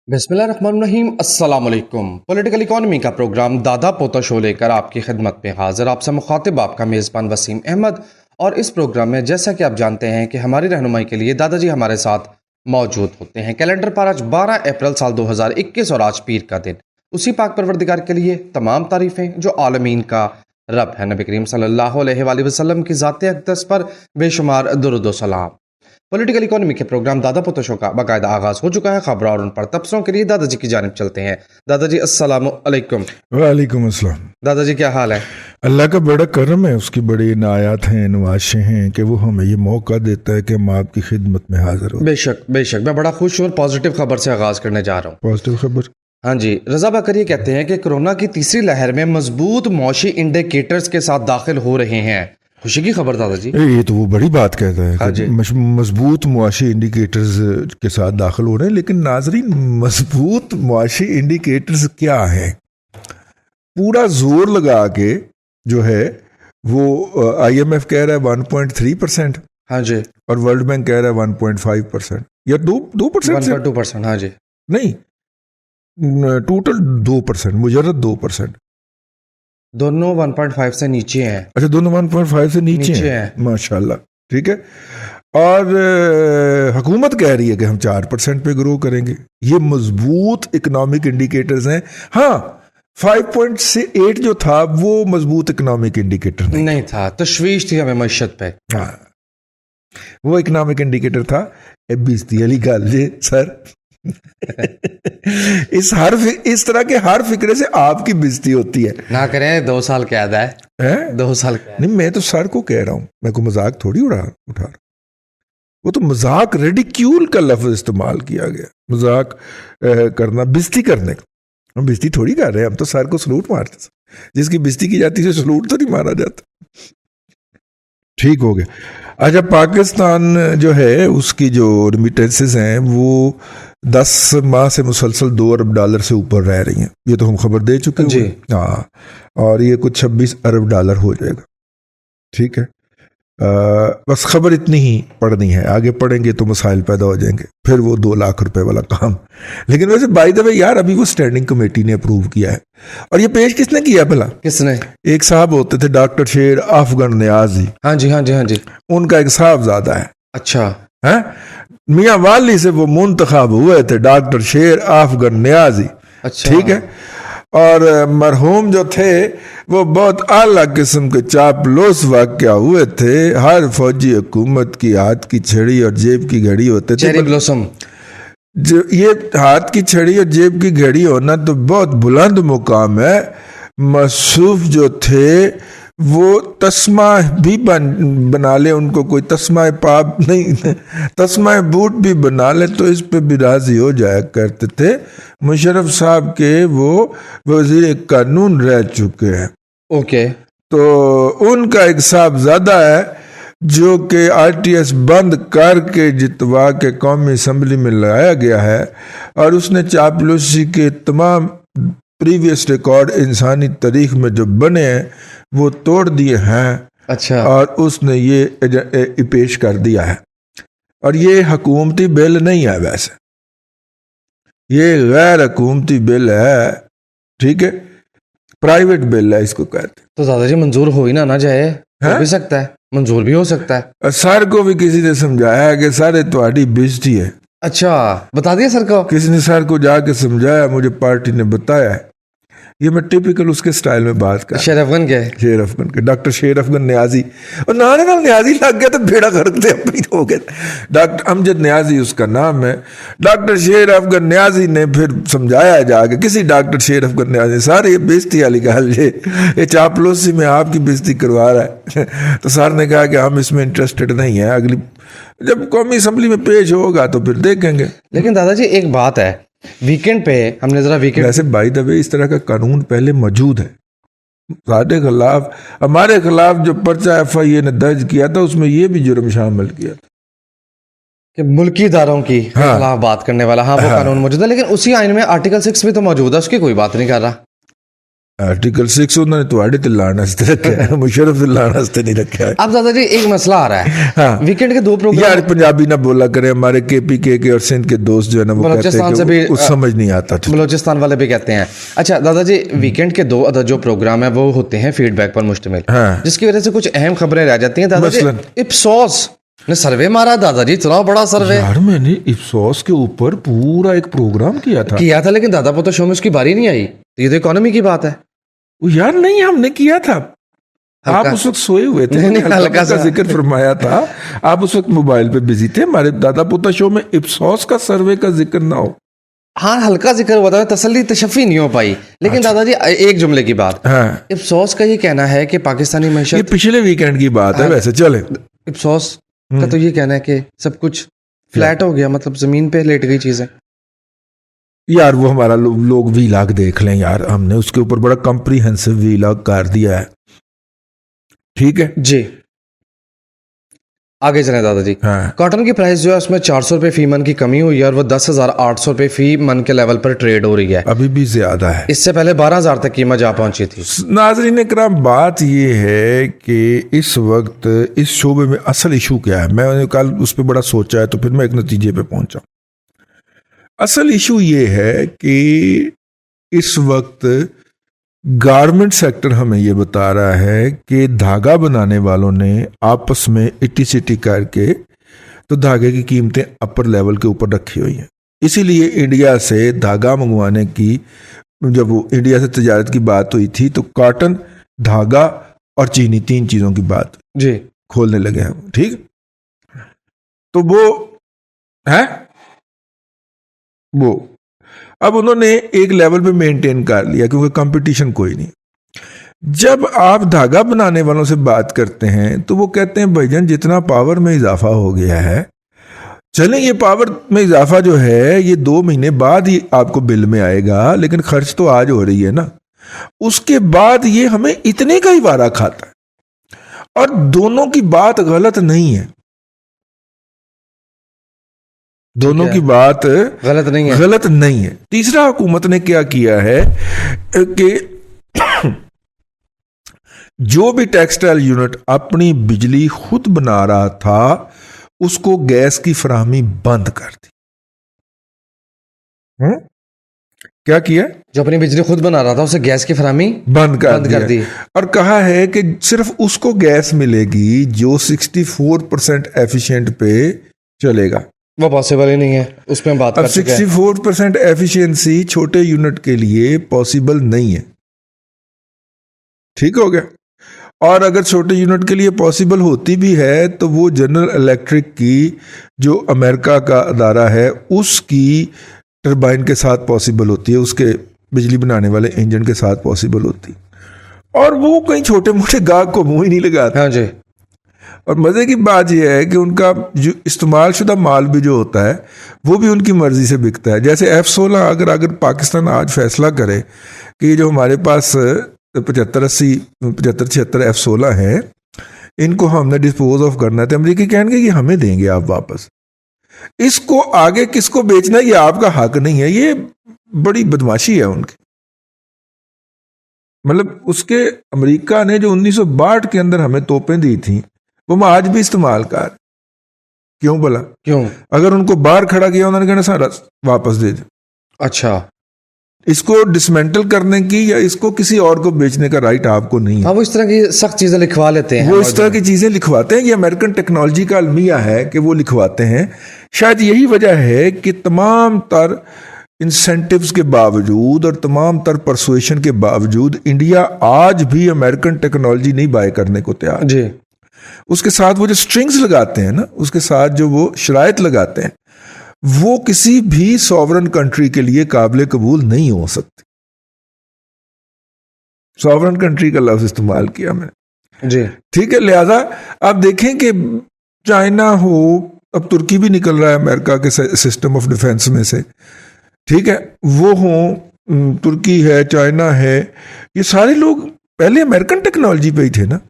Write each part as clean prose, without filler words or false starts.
बिस्मिल्लाहिर्रहमानिर्रहीम। अस्सलाम वालेकुम। पॉलिटिकल इकोनॉमी का प्रोग्राम दादा पोता शो लेकर आपकी खिदमत में हाजिर। आपसे मुखातिब आपका मेज़बान वसीम अहमद। और इस प्रोग्राम में जैसा कि आप जानते हैं कि हमारी रहनुमाई के लिए दादाजी हमारे साथ मौजूद होते हैं। कैलेंडर पर आज 12 अप्रैल साल 2021 और आज पीर का दिन। उसी पाक परवरदिगार के लिए तमाम तारीफ़ें जो आलमीन का रब है। नबी करीम सल्लल्लाहु अलैहि वसल्लम की ज़ात अक़दस पर बेशुमार दुरूद व सलाम। पॉलिटिकल इकोनॉमी के प्रोग्राम दादा पोता शो का बाकायदा आगाज हो चुका है। खबर और उन पर तबसरों के लिए दादाजी की जानिब चलते हैं। दादाजी अस्सलाम अलैकुम। वालेकुम अस्सलाम। दादाजी क्या हाल है? अल्लाह का बड़ा करम है, उसकी बड़ी इनायत हैं, नवाशें हैं कि वो हमें ये मौका देता है कि हम आपकी खिदमत में हाजिर हो। बेशक बेशक, मैं बड़ा खुश हूँ और पॉजिटिव खबर से आगाज करने जा रहा हूँ। पॉजिटिव खबर? हाँ जी, रज़ा बकर ये कहते हैं कि कोरोना की तीसरी लहर में मजबूत मौशी इंडिकेटर्स के साथ दाखिल हो रहे हैं। खुशी की खबर दादाजी। ये तो वो बड़ी बात कहता है हाँ कि जी। मजबूत मुआशी इंडिकेटर्स के साथ दाखिल हो रहे हैं। लेकिन नाजरीन, मजबूत मुआशी इंडिकेटर्स क्या है? पूरा जोर लगा के जो है वो IMF कह रहा है 1.3%, हाँ जी, और वर्ल्ड बैंक कह रहा है 1.5% या 2% से 1.2%। हाँ जी, नहीं, टोटल 2%, मुजर्रद 2%। दोनों 1.5 से नीचे हैं। अच्छा, दोनों 1.5 से नीचे हैं। माशाल्लाह, ठीक है। और हुकूमत कह रही है कि हम 4% पे ग्रो करेंगे। ये मजबूत इकोनॉमिक इंडिकेटर्स हैं। हाँ, 5.8 जो था वो मजबूत इकोनॉमिक इंडिकेटर नहीं था, तशवीश थी हमें मईशत पे। हाँ, वो इकोनॉमिक इंडिकेटर था। बेइज्जती वाली गल जी सर। इस तरह के हर फिक्रे से आपकी बेइज्जती होती है। ना करें, 2 साल कैद है। 2 साल कैद। नहीं, मैं तो सर को कह रहा हूं, मैं को मजाक थोड़ी उठा रहा। वो तो मजाक, रेडिक्यूल का लफ्ज इस्तेमाल किया गया। मजाक करना, बेइज्जती करने का। हम बेइज्जती थोड़ी कर रहे हैं, हम तो सर को सलूट मारते। जिसकी बेइज्जती की जाती है सलूट तो नहीं मारा जाता। ठीक हो गया। अच्छा, पाकिस्तान जो है उसकी जो रिमिटेंसेस हैं वो 10 माह से मुसलसल $2 अरब से ऊपर रह रही हैं। ये तो हम खबर दे चुके हैं। हाँ, और ये कुछ $26 अरब हो जाएगा। ठीक है। बस खबर इतनी ही पढ़नी है, आगे पढ़ेंगे तो मसाइल पैदा हो जाएंगे, फिर वो 2 लाख रुपए वाला काम। लेकिन वैसे बाय द वे यार, अभी वो स्टैंडिंग कमेटी ने अप्रूव किया है। और ये पेश किसने किया भला? किसने? एक साहब होते थे डॉक्टर शेर अफगन न्याजी। हाँ जी, हाँ जी, हाँ जी। उनका एक साहबजादा है। अच्छा है, मियाँ वाली से वो मुंतखब हुए थे, डॉक्टर शेर अफगन न्याजी। अच्छा, ठीक है। और मरहूम जो थे वो बहुत आला किस्म के चापलूस वाक़या हुए थे। हर फौजी हुकूमत की हाथ की छड़ी और जेब की घड़ी होते थे। Cherry blossom. जो ये हाथ की छड़ी और जेब की घड़ी होना तो बहुत बुलंद मुकाम है। मसूफ जो थे वो तस्मा भी बना ले, उनको कोई तस्मा पाप नहीं, तस्मा बूट भी बना ले तो इस पे भी राजी हो जाया करते थे। मुशर्रफ साहब के वो वजीर कानून रह चुके हैं। ओके। तो उनका एक साहबजादा है जो कि RTS बंद करके जितवा के कौमी असम्बली में लाया गया है, और उसने चापलूसी के तमाम प्रीवियस रिकॉर्ड इंसानी तारीख में जो बने हैं वो तोड़ दिए हैं। अच्छा। और उसने ये पेश कर दिया है। और ये हुकूमती बिल नहीं है, वैसे ये गैर हुकूमती बिल है। ठीक है, प्राइवेट बिल है इसको कहते। तो दादाजी मंजूर हो ही ना जाए, हो भी सकता है, मंजूर भी हो सकता है। सर को भी किसी ने समझाया है कि सर तुम्हारी बेइज्जती है। अच्छा, बता दिया सर को? किसी ने सर को जाके समझाया, मुझे पार्टी ने बताया है। ये मैं टिपिकल उसके स्टाइल में बात कर। शेर अफगन के? शेर अफगन के, डॉक्टर शेर अफगन न्याजी। और नारे नाल न्याजी लग गया तो भेड़ा खड़कते अपनी हो गए। डॉक्टर अमजद न्याजी उसका नाम है। डॉक्टर शेर अफगन न्याजी ने फिर समझाया जाके, किसी डॉक्टर शेर अफगन न्याजी, सर ये बेइज्जती वाली गल, ये चापलूसी में आपकी बेइज्जती करवा रहा है। तो सर ने कहा कि हम इसमें इंटरेस्टेड नहीं है, अगली जब कौमी असम्बली में पेश होगा तो फिर देखेंगे। लेकिन दादाजी एक बात है, वीकेंड पे हमने जरा वीकेंड, वैसे बाय द वे इस तरह का कानून पहले मौजूद है। हमारे खिलाफ जो पर्चा FIA ने दर्ज किया था उसमें ये भी जुर्म शामिल किया था कि मुल्की इदारों की खिलाफ बात करने वाला। हाँ, वो कानून मौजूद है, लेकिन उसी आइन में आर्टिकल 6 भी तो मौजूद है, उसकी कोई बात नहीं कर रहा। आर्टिकल 6 उन्होंने ਤੁਹਾਡੇ ਤੇ ਲਾਣ ਵਾਸਤੇ ਰੱਖਿਆ ਹੈ, ਮੁਸ਼ਰਫ ਤੇ ਲਾਣ ਵਾਸਤੇ नहीं रखा है। अब दादा जी एक मसला आ रहा है, हाँ। वीकेंड के 2 प्रोग्राम यार पंजाबी ना बोला करे, हमारे KPK के और सिंध के दोस्त जो है ना वो कहते हैं कि वो समझ नहीं आता था। बलोचिस्तान वाले भी कहते हैं। अच्छा दादा जी, वीकेंड के 2 अदद जो प्रोग्राम है वो होते हैं फीडबैक पर मुश्तमिल, हाँ। जिसकी वजह से कुछ अहम खबरें रह जाती हैं। दादा जी मसलन? इप्सोस ने सर्वे मारा दादा जी, इतना बड़ा सर्वे यार मैंने इप्सोस के ऊपर पूरा एक प्रोग्राम किया था, लेकिन दादा पोता शो में उसकी बारी नहीं आई। ये तो इकोनॉमी की बात है। यार नहीं हमने किया था, आप हल्का- उस वक्त सोए हुए थे, नहीं, हल्का हल्का का सा। जिक्र फरमाया था, आप उस वक्त मोबाइल पे बिजी थे। हमारे दादा पोता शो में इप्सोस का सर्वे का जिक्र ना हो। हाँ हल्का जिक्र हुआ था, तसल्ली तशफ़ी नहीं हो पाई। लेकिन दादाजी एक जुमले की बात, हाँ इप्सोस का ये कहना है कि पाकिस्तानी ये मैशत, पिछले वीकेंड की बात है। वैसे चले इप्सोस का तो ये कहना है कि सब कुछ फ्लैट हो गया, मतलब जमीन पे लेट गई चीजें। यार वो हमारा लोग वीलॉग देख लें यार, हमने उसके ऊपर बड़ा कॉम्प्रिहेंसिव वीलॉग कर दिया है, ठीक है जी आगे चलें दादाजी। हाँ। कॉटन की प्राइस जो है उसमें 400 रुपये फी मन की कमी हुई है और वो 10,800 रुपये फी मन के लेवल पर ट्रेड हो रही है। अभी भी ज्यादा है, इससे पहले 12,000 तक कीमत जा पहुंची थी। नाज़रीन इकराम बात ये है कि इस वक्त इस शोबे में असल इशू क्या है, मैंने कल उस पर बड़ा सोचा है तो फिर मैं एक नतीजे पे पहुंचा। असल इशू ये है कि इस वक्त गारमेंट सेक्टर हमें ये बता रहा है कि धागा बनाने वालों ने आपस में इट्टी सिटी करके तो धागे की कीमतें अपर लेवल के ऊपर रखी हुई हैं। इसीलिए इंडिया से धागा मंगवाने की, जब वो इंडिया से तजारत की बात हुई थी तो कॉटन, धागा और चीनी 3 चीज़ों की बात जी खोलने लगे हैं, ठीक। तो वो है वो अब उन्होंने एक लेवल पे मेंटेन कर लिया क्योंकि कंपटीशन कोई नहीं। जब आप धागा बनाने वालों से बात करते हैं तो वो कहते हैं भाईजान जितना पावर में इजाफा हो गया है, चलें ये पावर में इजाफा जो है ये 2 महीने बाद ही आपको बिल में आएगा, लेकिन खर्च तो आज हो रही है ना, उसके बाद ये हमें इतने का ही वारा खाता है। और दोनों की बात गलत नहीं है, दोनों की बात गलत नहीं है। तीसरा हुकूमत ने क्या किया है कि जो भी टेक्सटाइल यूनिट अपनी बिजली खुद बना रहा था उसको गैस की फराहमी बंद कर दी। क्या किया? जो अपनी बिजली खुद बना रहा था उसे गैस की फराहमी बंद कर दी और कहा है कि सिर्फ उसको गैस मिलेगी जो 64% एफिशिएंट पे चलेगा। वो पॉसिबल ही नहीं है, उसमें बात अब 64% एफिशिएंसी छोटे यूनिट के लिए पॉसिबल नहीं है, ठीक हो गया। और अगर छोटे यूनिट के लिए पॉसिबल होती भी है तो वो जनरल इलेक्ट्रिक की जो अमेरिका का अदारा है उसकी टरबाइन के साथ पॉसिबल होती है, उसके बिजली बनाने वाले इंजन के साथ पॉसिबल होती है, और वो कहीं छोटे मोटे गाहक को मुंह ही नहीं लगाते। हाँ जी। और मज़े की बात यह है कि उनका जो इस्तेमाल शुदा माल भी जो होता है वो भी उनकी मर्ज़ी से बिकता है। जैसे F-16 अगर पाकिस्तान आज फैसला करे कि जो हमारे पास 75-76 F-16 हैं इनको हमने डिस्पोज ऑफ करना है तो अमेरिकी कहेंगे कि हमें देंगे आप वापस, इसको आगे किसको बेचना है ये आपका हक नहीं है। ये बड़ी बदमाशी है उनकी। मतलब उसके अमेरिका ने जो 1962 के अंदर हमें तोपें दी थी वो मैं आज भी इस्तेमाल कर, क्यों भला? क्यों? अगर उनको बाहर खड़ा किया उन्होंने कहना सारा वापस दे दे। अच्छा, इसको डिसमेंटल करने की या इसको किसी और को बेचने का राइट आपको नहीं है। हाँ, वो इस तरह की सख्त चीजें लिखवा लेते हैं, वो इस तरह की चीजें लिखवाते हैं। ये अमेरिकन टेक्नोलॉजी का अलमिया है कि वो लिखवाते हैं। शायद यही वजह है कि तमाम तर इंसेंटिव्स के बावजूद और तमाम तर परसुएशन के बावजूद इंडिया आज भी अमेरिकन टेक्नोलॉजी नहीं बाय करने को तैयार जी। उसके साथ वो जो स्ट्रिंग्स लगाते हैं ना, उसके साथ जो वो शराइत लगाते हैं, वो किसी भी सॉवरन कंट्री के लिए काबिल कबूल नहीं हो सकती। सॉवरन कंट्री का लफ्ज इस्तेमाल किया मैंने जी, ठीक है। लिहाजा आप देखें कि चाइना हो, अब तुर्की भी निकल रहा है अमेरिका के सिस्टम ऑफ डिफेंस में से, ठीक है, वो हो, तुर्की है, चाइना है, ये सारे लोग पहले अमेरिकन टेक्नोलॉजी पे ही थे ना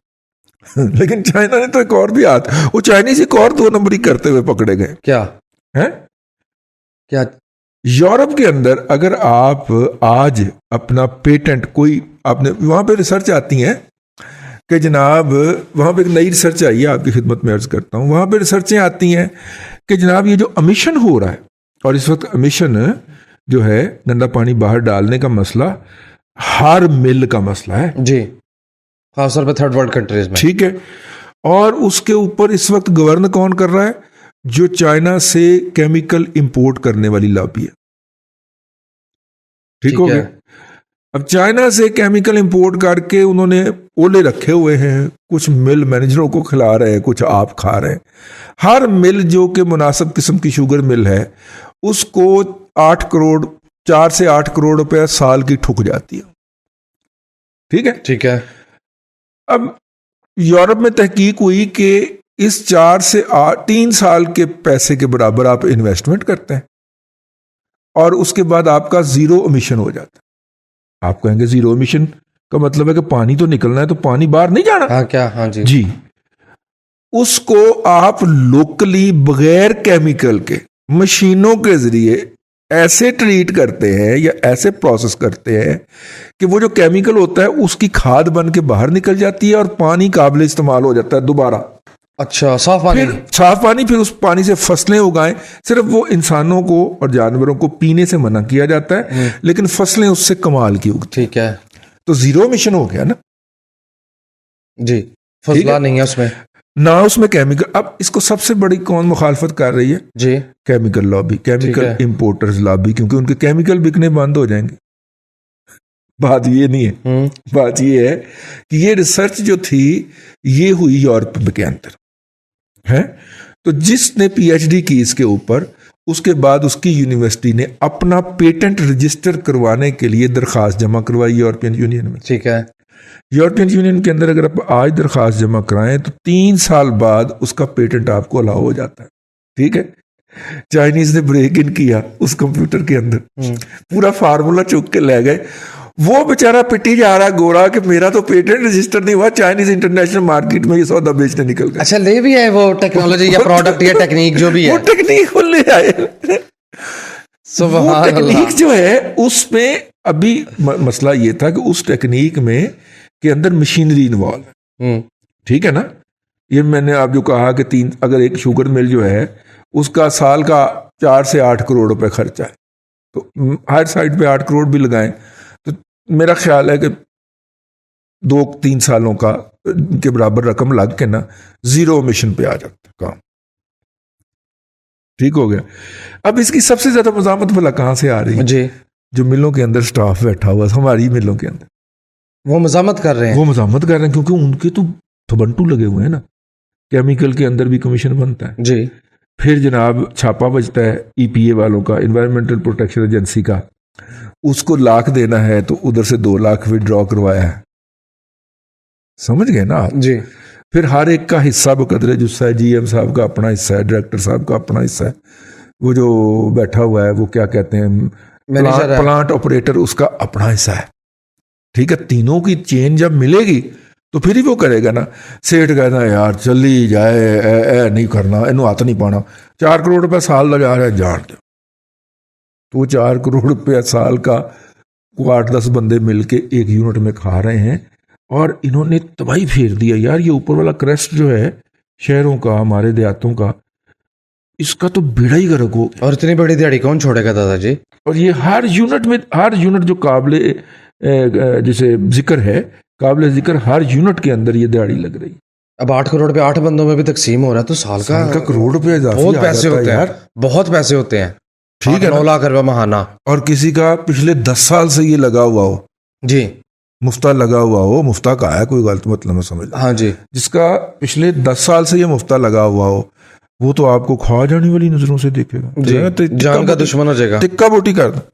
लेकिन चाइना ने तो एक और भी हाथ, वो चाइनीज एक और 2 नंबरी करते हुए पकड़े गए। क्या हैं? क्या? یورپ کے اندر اگر آپ آج اپنا پیٹنٹ کوئی آپ نے وہاں پہ ریسرچ آتی ہیں کہ جناب وہاں پہ ایک نئی ریسرچ آئی ہے، آپ کی خدمت میں عرض کرتا ہوں، وہاں پہ ریسرچیں آتی ہیں کہ جناب یہ جو امیشن ہو رہا ہے، اور اس وقت امیشن جو ہے گندا پانی باہر ڈالنے کا مسئلہ ہر مل کا مسئلہ ہے، جی، خاص طور پہ تھرڈ ورلڈ کنٹریز میں، ٹھیک ہے، اور اس کے اوپر اس وقت گورن کون کر رہا ہے؟ جو چائنا سے کیمیکل امپورٹ کرنے والی لابی ہے، ٹھیک ہو گیا۔ اب چائنا سے کیمیکل امپورٹ کر کے انہوں نے اولے رکھے ہوئے ہیں، کچھ مل مینیجروں کو کھلا رہے ہیں، کچھ آپ کھا رہے ہیں۔ ہر مل جو کہ مناسب قسم کی شوگر مل ہے اس کو 4 سے 8 کروڑ روپے سال کی ٹھک جاتی ہے، ٹھیک ہے، ٹھیک ہے۔ اب یورپ میں تحقیق ہوئی کہ اس 4 سے 3 سال کے پیسے کے برابر آپ انویسٹمنٹ کرتے ہیں اور اس کے بعد آپ کا زیرو امیشن ہو جاتا ہے۔ آپ کہیں گے زیرو امیشن کا مطلب ہے کہ پانی تو نکلنا ہے تو پانی باہر نہیں جانا؟ ہاں کیا، ہاں جی جی، اس کو آپ لوکلی بغیر کیمیکل کے مشینوں کے ذریعے ایسے ٹریٹ کرتے ہیں یا ایسے پروسیس کرتے ہیں کہ وہ جو کیمیکل ہوتا ہے اس کی کھاد بن کے باہر نکل جاتی ہے اور پانی قابل استعمال ہو جاتا ہے دوبارہ۔ اچھا، صاف پانی، صاف پانی، پھر اس پانی سے فصلیں اگائیں۔ صرف وہ انسانوں کو اور جانوروں کو پینے سے منع کیا جاتا ہے لیکن فصلیں اس سے کمال کی اگتی، ٹھیک ہے، تو زیرو امیشن ہو گیا نا جی، فضلہ نہیں ہے اس میں، نہ اس میں کیمیکل۔ اب اس کو سب سے بڑی کون مخالفت کر رہی ہے؟ جی، chemical lobby, chemical importers lobby, کیونکہ ان کے کیمیکل بکنے بند ہو جائیں گے۔ بات یہ نہیں ہے، بات یہ ہے کہ یہ ریسرچ جو تھی یہ ہوئی یورپ کے اندر ہے، تو جس نے پی ایچ ڈی کی اس کے اوپر، اس کے بعد اس کی یونیورسٹی نے اپنا پیٹنٹ رجسٹر کروانے کے لیے درخواست جمع کروائی یورپین یونین میں، ٹھیک ہے۔ یورپین یونین کے اندر اگر آپ آج درخواست جمع کرائیں تو 3 سال بعد اس کا پیٹنٹ آپ کو الاؤ ہو جاتا ہے، ٹھیک ہے۔ چائنیز نے بریک ان کیا اس کمپیوٹر کے اندر، پورا فارمولا چک کے لے گئے، وہ بیچارہ پٹی جا رہا گورا کہ میرا تو پیٹنٹ رجسٹر نہیں ہوا، چائنیز انٹرنیشل مارکیٹ میں یہ سودا بیچنے نکل گئے۔ اچھا، لے بھی آئے وہ ٹیکنالوجی یا پروڈکٹ یا ٹیکنیک جو بھی ہے، وہ ٹیکنیک لے آئے۔ سبحان اللہ۔ ٹیکنیک جو ہے اس میں ابھی مسئلہ یہ تھا کہ اس ٹیکنیک میں کے اندر مشینری انوالو ہے، ٹھیک ہے نا۔ یہ میں نے آپ جو کہا کہ اگر ایک شوگر مل جو ہے اس کا سال کا 4 سے 8 کروڑ روپے خرچہ ہے، تو ہر سائڈ پہ 8 کروڑ بھی لگائیں تو میرا خیال ہے کہ 2-3 سالوں کا کے برابر رقم لگ کے نا زیرو امیشن پہ آ جاتا ہے کام، ٹھیک ہو گیا۔ اب اس کی سب سے زیادہ مزاحمت بھلا کہاں سے آ رہی ہے؟ جی، جو ملوں کے اندر سٹاف بیٹھا ہوا ہے ہماری ملوں کے اندر، وہ مزاحمت کر رہے ہیں، وہ مزاحمت کر رہے ہیں کیونکہ ان کے تو تھبنٹو لگے ہوئے ہیں نا، کیمیکل کے اندر بھی کمیشن بنتا ہے، جی، پھر جناب چھاپا بجتا ہے ای پی اے والوں کا، انوائرمنٹل پروٹیکشن ایجنسی کا، اس کو لاکھ دینا ہے تو ادھر سے 2 لاکھ وڈرا کروایا ہے، سمجھ گئے نا آپ؟ جی، پھر ہر ایک کا حصہ بقدر جسا ہے، جی ایم صاحب کا اپنا حصہ ہے، ڈائریکٹر صاحب کا اپنا حصہ ہے، وہ جو بیٹھا ہوا ہے وہ کیا کہتے ہیں پلانٹ آپریٹر، اس کا اپنا حصہ ہے، ٹھیک ہے۔ تینوں کی چین جب ملے گی تو پھر ہی وہ کرے گا نا۔ سیٹ کہنا یار چلی جائے، اے نہیں کرنا، اینو ہاتھ نہیں پانا، 4 کروڑ روپے سال لگا رہا ہے، جان دو، تو وہ 4 کروڑ روپے سال کا 8-10 بندے مل کے ایک یونٹ میں کھا رہے ہیں، اور انہوں نے تباہی پھیر دیا یار۔ یہ اوپر والا کریسٹ جو ہے شہروں کا، ہمارے دیہاتوں کا، اس کا تو بیڑا ہی غرق ہو گیا، اور اتنی بڑی دیہڑی کون چھوڑے گا دادا جی؟ اور یہ ہر یونٹ جو قابل جسے ذکر ہے، قابل ذکر، ہر یونٹ کے اندر یہ دیہڑی لگ رہی ہے۔ اب 8 کروڑ پہ 8 بندوں میں بھی تقسیم ہو رہا ہے تو سال کا کروڑ روپے اضافی بہت پیسے ہوتے ہیں، بہت پیسے ہوتے ہیں، ٹھیک ہے، 9 لاکھ روپے ماہانہ۔ اور کسی کا پچھلے 10 سال سے یہ لگا ہوا ہو، جی، مفتہ لگا ہوا ہو، مفتہ کا ہے کوئی غلط مطلب میں سمجھ، ہاں جی، جس کا پچھلے 10 سال سے یہ مفتہ لگا ہوا ہو، وہ تو آپ کو کھا جانے والی نظروں سے دیکھے گا، جی، جان کا دشمن ہو جائے گا، ٹکا بوٹی کر دیں،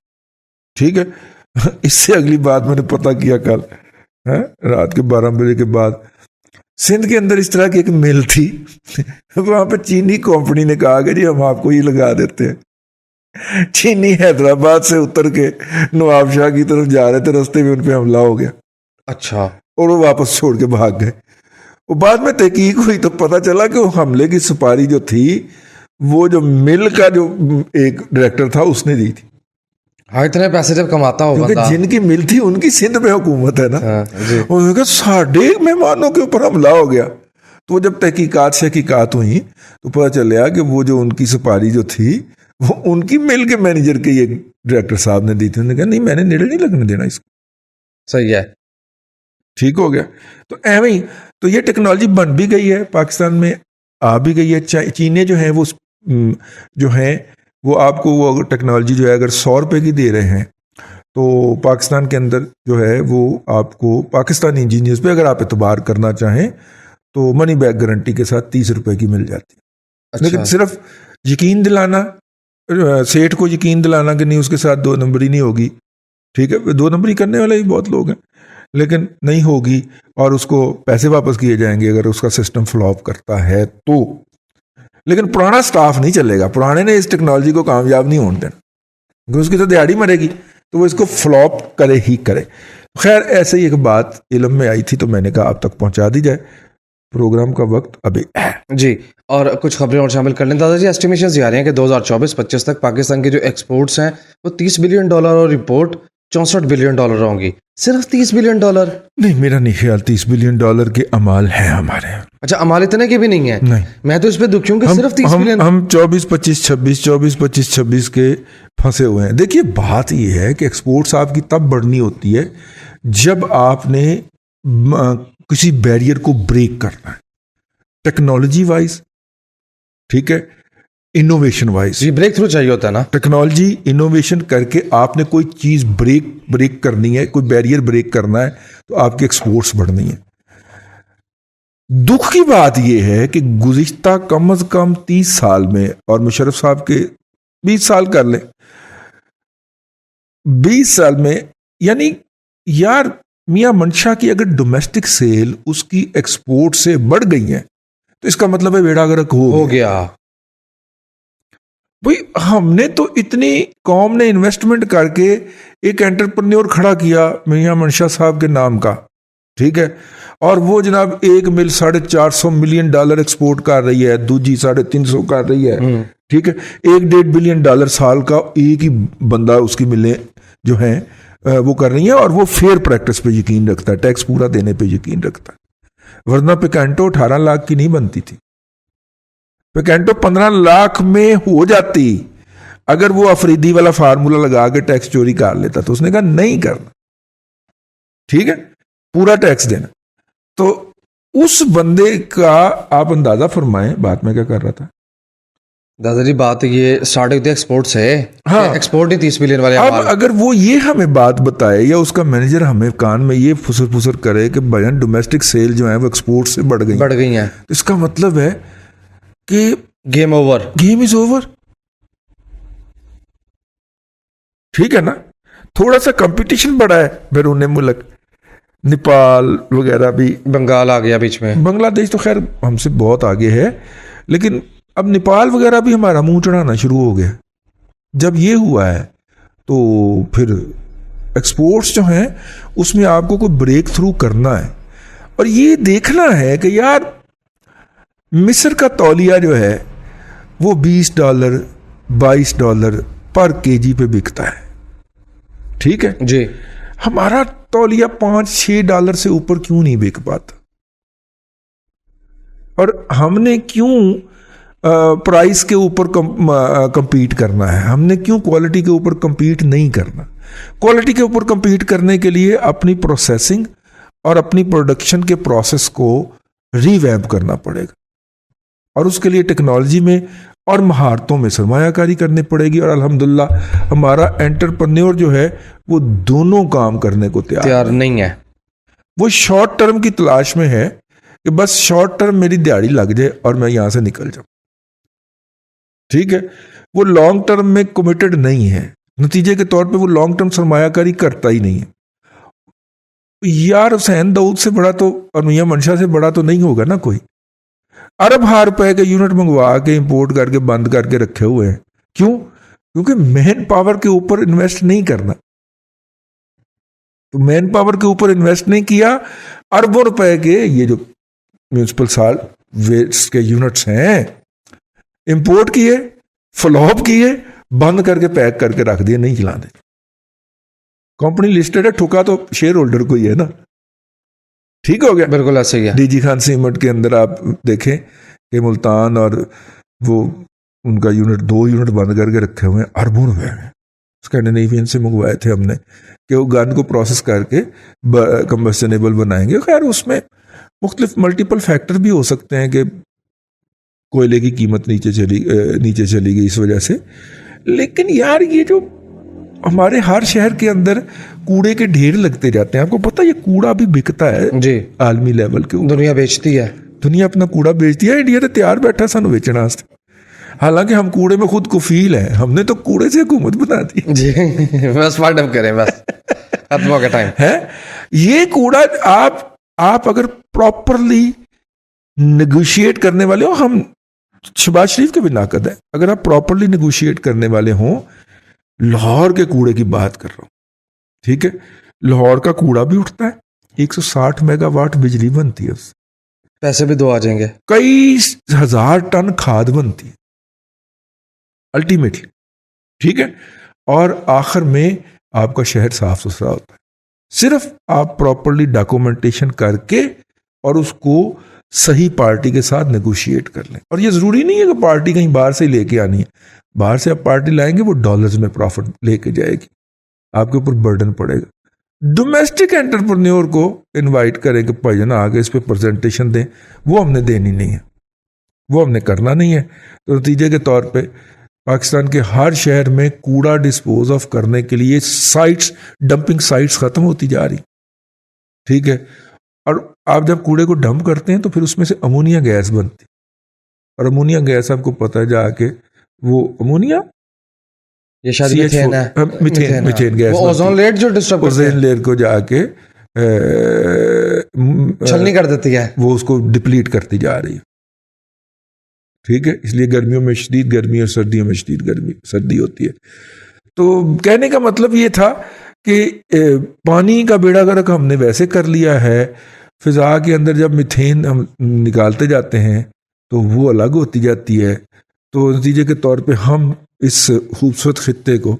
ٹھیک ہے۔ اس سے اگلی بات میں نے پتہ کیا کل رات کے 12 بجے کے بعد، سندھ کے اندر اس طرح کی ایک مل تھی، وہاں پہ چینی کمپنی نے کہا کہ جی ہم آپ کو یہ لگا دیتے ہیں۔ چینی حیدرآباد سے اتر کے نواب شاہ کی طرف جا رہے تھے، رستے میں ان پہ حملہ ہو گیا، اچھا، اور وہ واپس چھوڑ کے بھاگ گئے۔ وہ بعد میں تحقیق ہوئی تو پتہ چلا کہ وہ حملے کی سپاری جو تھی وہ جو مل کا جو ایک ڈائریکٹر تھا اس نے دی تھی، ہاں اتنے پیسے جب کماتا ہو کیونکہ بندہ. جن کی مل تھی ان کی سندھ میں حکومت ہے نا. جی انہوں نے کہا ساڑھے مہمانوں کے اوپر حملہ ہو گیا. تو جب تحقیقات ہوئی تو پتہ چلا کہ وہ جو ان کی سپاری جو تھی وہ ان کی مل کے مینیجر کے یہ ڈائریکٹر صاحب نے دی تھی. انہوں نے کہا نہیں میں نے نیڑے نہیں لگنے دینا اس کو. صحیح ہے. ٹھیک ہو گیا. تو ایویں ہی تو یہ ٹیکنالوجی بن بھی گئی ہے پاکستان میں آ بھی گئی ہے. چینے جو ہیں وہ جو ہیں وہ آپ کو وہ ٹیکنالوجی جو ہے اگر 100 روپے کی دے رہے ہیں تو پاکستان کے اندر جو ہے وہ آپ کو پاکستانی انجینئرز پہ اگر آپ اعتبار کرنا چاہیں تو منی بیک گارنٹی کے ساتھ 30 روپے کی مل جاتی ہے. اچھا. لیکن صرف یقین دلانا سیٹھ کو یقین دلانا کہ نہیں اس کے ساتھ 2 نمبری نہیں ہوگی. ٹھیک ہے 2 نمبری کرنے والے بھی بہت لوگ ہیں لیکن نہیں ہوگی اور اس کو پیسے واپس کیے جائیں گے اگر اس کا سسٹم فلاپ کرتا ہے تو. لیکن پرانا سٹاف نہیں چلے گا. پرانے نے اس ٹیکنالوجی کو کامیاب نہیں ہونے دینا کیونکہ اس کی تو دیہڑی مرے گی تو وہ اس کو فلاپ کرے ہی کرے. خیر ایسے ہی ایک بات علم میں آئی تھی تو میں نے کہا آپ تک پہنچا دی جائے. پروگرام کا وقت ابھی ہے جی. اور کچھ خبریں اور شامل کر لیں دادا جی. ایسٹیمیشنز یہ آ رہی ہیں کہ 2024-25 تک پاکستان کے جو ایکسپورٹس ہیں وہ $30 بلین اور رپورٹ $64 بلین ہوں گی. صرف $30 بلین؟ نہیں میرا نہیں خیال $30 بلین کے امال ہیں ہمارے. اچھا امال اتنے کے بھی نہیں ہیں؟ نہیں میں تو اس پہ دکھی ہوں کہ صرف 30 بلین. ہم 24-25-26 کے پھنسے ہوئے ہیں. دیکھیے بات یہ ہے کہ ایکسپورٹس آپ کی تب بڑھنی ہوتی ہے جب آپ نے کسی بیریئر کو بریک کرنا ہے ٹیکنالوجی وائز. ٹھیک ہے انوویشن وائز. جی بریک تھرو چاہیے ہوتا ہے نا. ٹیکنالوجی انوویشن کر کے آپ نے کوئی چیز بریک کرنی ہے کوئی بیریئر بریک کرنا ہے تو آپ کے ایکسپورٹس بڑھنی ہے. دکھ کی بات یہ ہے کہ گزشتہ کم از کم 30 سال میں اور مشرف صاحب کے 20 سال کر لیں 20 سال میں یعنی یار میاں منشا کی اگر ڈومیسٹک سیل اس کی ایکسپورٹ سے بڑھ گئی ہیں تو اس کا مطلب ہے بیڑا گرک ہو گیا. بھئی ہم نے تو اتنی قوم نے انویسٹمنٹ کر کے ایک انٹرپرینیور کھڑا کیا میاں منشا صاحب کے نام کا. ٹھیک ہے اور وہ جناب ایک مل $450 ملین ایکسپورٹ کر رہی ہے دوجی 350 کر رہی ہے. ٹھیک ہے $1.5 بلین سال کا ایک ہی بندہ اس کی ملیں جو ہیں وہ کر رہی ہیں اور وہ فیئر پریکٹس پہ یقین رکھتا ہے ٹیکس پورا دینے پہ یقین رکھتا ہے. ورنہ پیکانٹو 18 لاکھ کی نہیں بنتی تھی. پیکانٹو 15 لاکھ میں ہو جاتی اگر وہ افریدی والا فارمولا لگا کے ٹیکس چوری کر لیتا. تو اس نے کہا نہیں کرنا. ٹھیک ہے پورا ٹیکس دینا. تو اس بندے کا آپ اندازہ فرمائیں بات میں کیا کر رہا تھا. دادا جی بات یہ اسٹارٹ ہوتی ہے ایکسپورٹ سے. ہاں ایکسپورٹ ہی 30 بلین والے. اب اگر وہ یہ ہمیں بات بتائے یا اس کا مینیجر ہمیں کان میں یہ پھسر کرے کہ بھائی ڈومیسٹک سیل جو ہیں وہ ایکسپورٹ سے بڑھ گئی ہیں تو اس کا مطلب ہے کہ game over. Game is over. ٹھیک ہے نا. تھوڑا سا کمپٹیشن بڑھا ہے بیرون ملک. نیپال وغیرہ بھی بنگال آ گیا بیچ میں. بنگلہ دیش تو خیر ہم سے بہت آگے ہے لیکن اب نیپال وغیرہ بھی ہمارا منہ چڑھانا شروع ہو گیا. جب یہ ہوا ہے تو پھر ایکسپورٹس جو ہیں اس میں آپ کو کوئی بریک تھرو کرنا ہے اور یہ دیکھنا ہے کہ یار مصر کا تولیہ جو ہے وہ $20 $22 پر kg پہ بکتا ہے. ٹھیک ہے جی. ہمارا تولیہ $5-6 سے اوپر کیوں نہیں بک پاتا اور ہم نے کیوں پرائس کے اوپر کمپیٹ کرنا ہے. ہم نے کیوں کوالٹی کے اوپر کمپیٹ نہیں کرنا. کوالٹی کے اوپر کمپیٹ کرنے کے لیے اپنی پروسیسنگ اور اپنی پروڈکشن کے پروسیس کو ری ویمپ کرنا پڑے گا اور اس کے لیے ٹیکنالوجی میں اور مہارتوں میں سرمایہ کاری کرنی پڑے گی. اور الحمدللہ ہمارا انٹرپرینیور جو ہے وہ دونوں کام کرنے کو تیار نہیں ہے. وہ شارٹ ٹرم کی تلاش میں ہے کہ بس شارٹ ٹرم میری دیہڑی لگ جائے اور میں یہاں سے نکل جاؤں. ٹھیک ہے وہ لانگ ٹرم میں کمیٹڈ نہیں ہے. نتیجے کے طور پہ وہ لانگ ٹرم سرمایہ کاری کرتا ہی نہیں ہے. یار حسین داؤد سے بڑا تو اور میاں منشا سے بڑا تو نہیں ہوگا نا کوئی. ارب ہار روپے کے یونٹ منگوا کے امپورٹ کر کے بند کر کے رکھے ہوئے ہیں. کیوں؟ کیونکہ مین پاور کے اوپر انویسٹ نہیں کرنا. تو مین پاور کے اوپر انویسٹ نہیں کیا. اربوں روپے کے یہ جو میونسپل سال ویسٹ کے یونٹس ہیں امپورٹ کیے فلاپ کیے بند کر کے پیک کر کے رکھ دیے نہیں چلا دے. कंपनी लिस्टेड है, ठुका तो शेयर होल्डर को ही है ना, ठीक हो गया। बिल्कुल ऐसे ही है। डीजी खान सीमेंट के अंदर आप देखें कि मुल्तान और वो उनका यूनिट 2 यूनिट बंद करके रखे हुए हैं, अरबों रुपए में स्कैंडिनेवियन से मंगवाए थे हमने कि वो गन को प्रोसेस करके कंबस्टेबल बनाएंगे। खैर उसमें मुख्तलिफ मल्टीपल फैक्टर भी हो सकते हैं कि कोयले की कीमत नीचे चली गई इस वजह से। लेकिन यार ये जो हमारे हर शहर के अंदर कूड़े के ढेर लगते जाते हैं, आपको पता है ये कूड़ा भी बिकता है जी, आलमी लेवल के ऊपर। दुनिया बेचती है, दुनिया अपना कूड़ा बेचती है, इंडिया तो तैयार बैठा सानू बेचने वास्ते। हालांकि हम कूड़े में खुद कफील हैं, हमने तो कूड़े से हुकूमत बना दी जी। बस वार्डअप करें, बस खत्म हो गया टाइम है। ये कूड़ा आप अगर प्रॉपरली नेगोशिएट करने वाले हो, हम शहबाज शरीफ के भी नाकद है, अगर आप प्रॉपरली नेगोशिएट करने वाले हों, लाहौर के कूड़े की बात कर रहा हूं, ठीक है, लाहौर का कूड़ा भी उठता है, 160 मेगावाट बिजली बनती है उससे, पैसे भी 2 आ जाएंगे, कई हजार टन खाद बनती है अल्टीमेटली, ठीक है, और आखिर में आपका शहर साफ सुथरा होता है। सिर्फ आप प्रॉपरली डॉक्यूमेंटेशन करके और उसको सही पार्टी के साथ नेगोशिएट कर लें। और ये ज़रूरी नहीं है कि पार्टी कहीं बाहर से लेके आनी है, बाहर से आप पार्टी लाएंगे वो डॉलर्स में प्रॉफिट लेके जाएगी, आपके ऊपर बर्डन पड़ेगा। डोमेस्टिक एंटरप्रेन्योर को इनवाइट करें कि भाई ना आगे इस पे प्रेजेंटेशन दें, वो हमने देनी नहीं है, वो हमने करना नहीं है। तो नतीजे के तौर पे पाकिस्तान के हर शहर में कूड़ा डिस्पोज ऑफ करने के लिए साइट्स, डंपिंग साइट्स ख़त्म होती जा रही, ठीक है। और आप जब कूड़े को डंप करते हैं तो फिर उसमें से अमोनिया गैस बनती है, और अमोनिया गैस आपको पता है जाके वो अमोनिया ये शायद मीथेन है, मीथेन गैस, वो ओजोन लेयर जो डिस्टर्ब करती है, ओजोन लेयर को जाके छलनी कर देती है, वो उसको डिप्लीट करती जा रही है, ठीक है। इसलिए गर्मियों में शदीद गर्मी और सर्दियों में शदीद सर्दी होती है। तो कहने का मतलब ये था कि पानी का बेड़ा गर्क हमने वैसे कर लिया है, फिजा के अंदर जब मीथेन हम निकालते जाते हैं तो वो अलग होती जाती है। तो नतीजे के तौर पे हम इस खूबसूरत खित्ते को,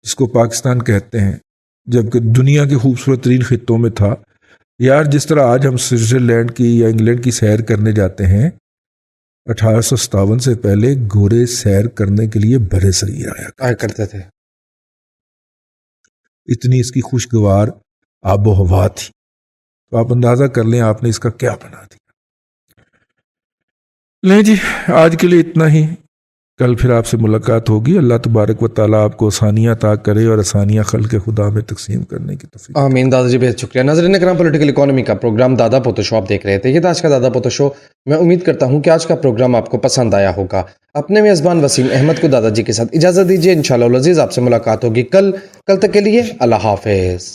जिसको पाकिस्तान कहते हैं, जबकि दुनिया के खूबसूरत तरीन खित्तों में था यार, जिस तरह आज हम स्विट्ज़रलैंड की या इंग्लैंड की सैर करने जाते हैं, 1857 से पहले गोरे सैर करने के लिए बड़े सही आया करते थे, इतनी इसकी खुशगवार आबो हवा थी। तो आप अंदाजा कर लें आपने इसका क्या बना दिया। लें जी, आज के लिए इतना ही, कल फिर आपसे मुलाकात होगी। अल्लाह तबारक व तआला आपको आसानियाँ अता करे और आसानियाँ खल्क़ खुदा में तकसीम करने की तौफ़ीक़। आमीन। दादाजी बेहद शुक्रिया। नाज़रीन करम, पॉलिटिकल इकोनॉमी का प्रोग्राम दादा पोतो शो आप देख रहे थे। ये था आज का दादा पोतो शो। मैं उम्मीद करता हूँ कि आज का प्रोग्राम आपको पसंद आया होगा। अपने मेज़बान वसीम अहमद को दादाजी के साथ इजाज़त दीजिए। इंशाअल्लाह अज़ीज़ आपसे मुलाकात होगी कल तक के लिए अल्लाह हाफ़िज़।